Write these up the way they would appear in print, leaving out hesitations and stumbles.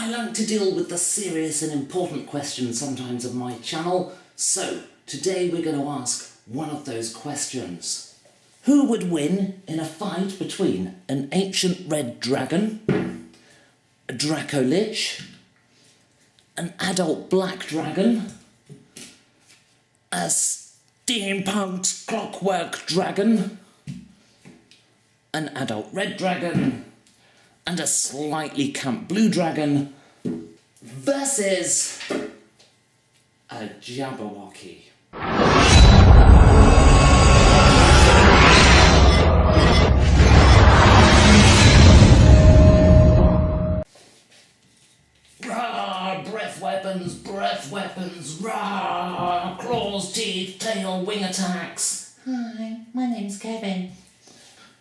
I like to deal with the serious and important questions sometimes of my channel, so today we're going to ask one of those questions. Who would win in a fight between an ancient red dragon, a Dracolich, an adult black dragon, a steampunked clockwork dragon, an adult red dragon, and a slightly camp blue dragon versus a Jabberwocky? Rah! Breath weapons, rah! Claws, teeth, tail, wing attacks. Hi, my name's Kevin.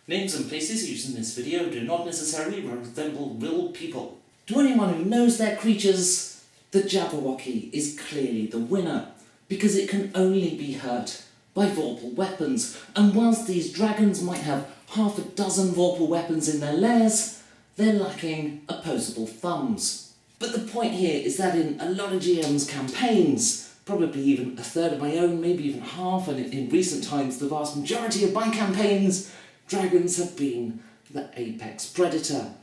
Names and places used in this video do not necessarily resemble real people. To anyone who knows their creatures, the Jabberwocky is clearly the winner, because it can only be hurt by Vorpal weapons, and whilst these dragons might have half a dozen Vorpal weapons in their lairs, they're lacking opposable thumbs. But the point here is that in a lot of GM's campaigns, probably even a third of my own, maybe even half, and in recent times the vast majority of my campaigns, dragons have been the apex predator,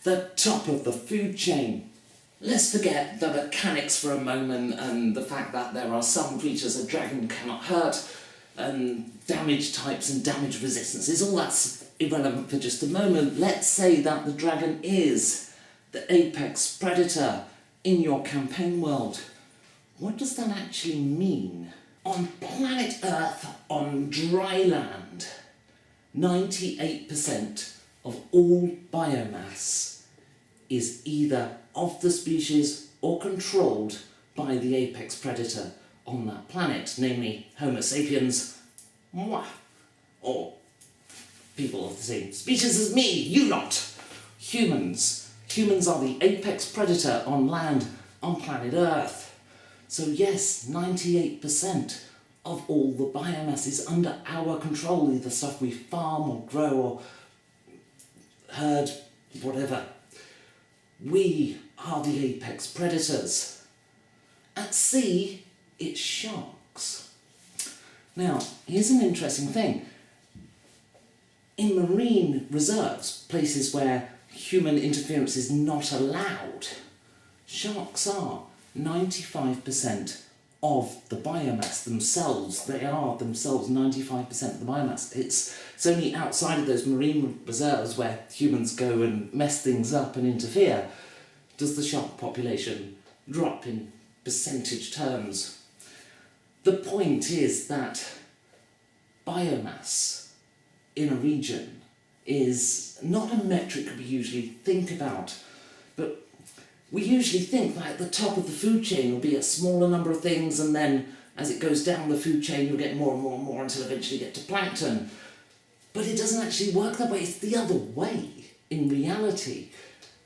the top of the food chain. Let's forget the mechanics for a moment and the fact that there are some creatures a dragon cannot hurt, and damage types and damage resistances, all that's irrelevant for just a moment. Let's say that the dragon is the apex predator in your campaign world. What does that actually mean? On planet Earth, on dry land, 98% of all biomass is either of the species or controlled by the apex predator on that planet, namely Homo sapiens, moi, or people of the same species as me, you lot, humans. Humans are the apex predator on land, on planet Earth. So yes, 98% of all the biomass is under our control, either stuff we farm or grow or herd, whatever. We are the apex predators. At sea, it's sharks. Now, here's an interesting thing. In marine reserves, places where human interference is not allowed, sharks are 95% of the biomass themselves. They are themselves 95% of the biomass. It's only outside of those marine reserves where humans go and mess things up and interfere does the shark population drop in percentage terms. The point is that biomass in a region is not a metric we usually think about, but we usually think that at the top of the food chain will be a smaller number of things, and then as it goes down the food chain you'll get more and more and more until eventually you get to plankton. But it doesn't actually work that way, it's the other way. In reality,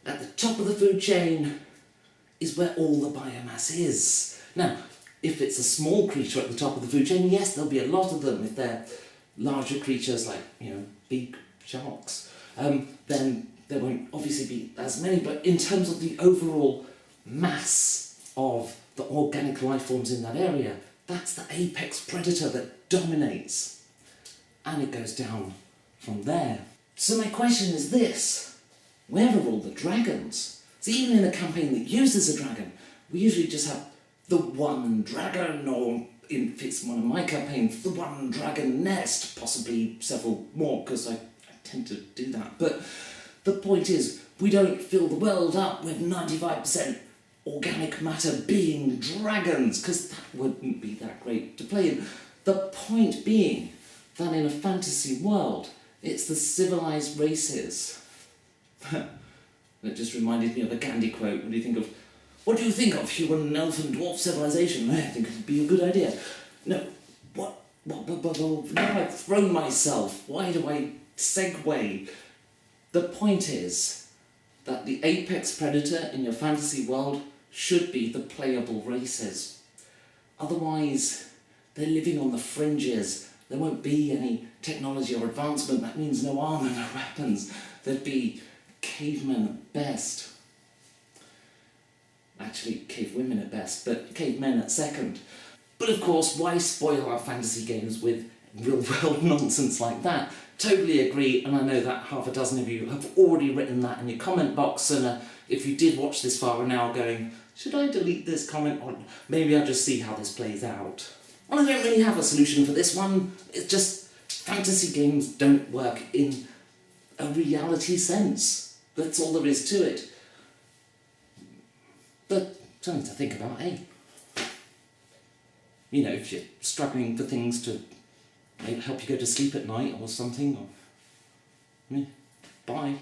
at the top of the food chain is where all the biomass is. Now, if it's a small creature at the top of the food chain, yes, there'll be a lot of them. If they're larger creatures like, big sharks, then there won't obviously be as many, but in terms of the overall mass of the organic life forms in that area, that's the apex predator that dominates, and it goes down from there. So my question is this: where are all the dragons? So even in a campaign that uses a dragon, we usually just have the one dragon, or if it's one of my campaigns, the one dragon nest, possibly several more, because I tend to do that. But the point is, we don't fill the world up with 95% organic matter being dragons, because that wouldn't be that great to play in. The point being that in a fantasy world, it's the civilized races. That just reminded me of a Gandhi quote. What do you think of human, elf and dwarf civilization? I think it'd be a good idea. No, what, now I've thrown myself. Why do I segue? The point is that the apex predator in your fantasy world should be the playable races. Otherwise, they're living on the fringes. There won't be any technology or advancement. That means no armor, no weapons. There'd be cavemen at best. actually cavewomen at best, but cavemen at second. But of course, why spoil our fantasy games with real-world nonsense like that? Totally agree, and I know that half a dozen of you have already written that in your comment box, and if you did watch this far and now going, should I delete this comment, or maybe I'll just see how this plays out? Well, I don't really have a solution for this one. It's just fantasy games don't work in a reality sense. That's all there is to it. But something to think about, eh? You know, if you're struggling for things to maybe help you go to sleep at night or something. Or, bye.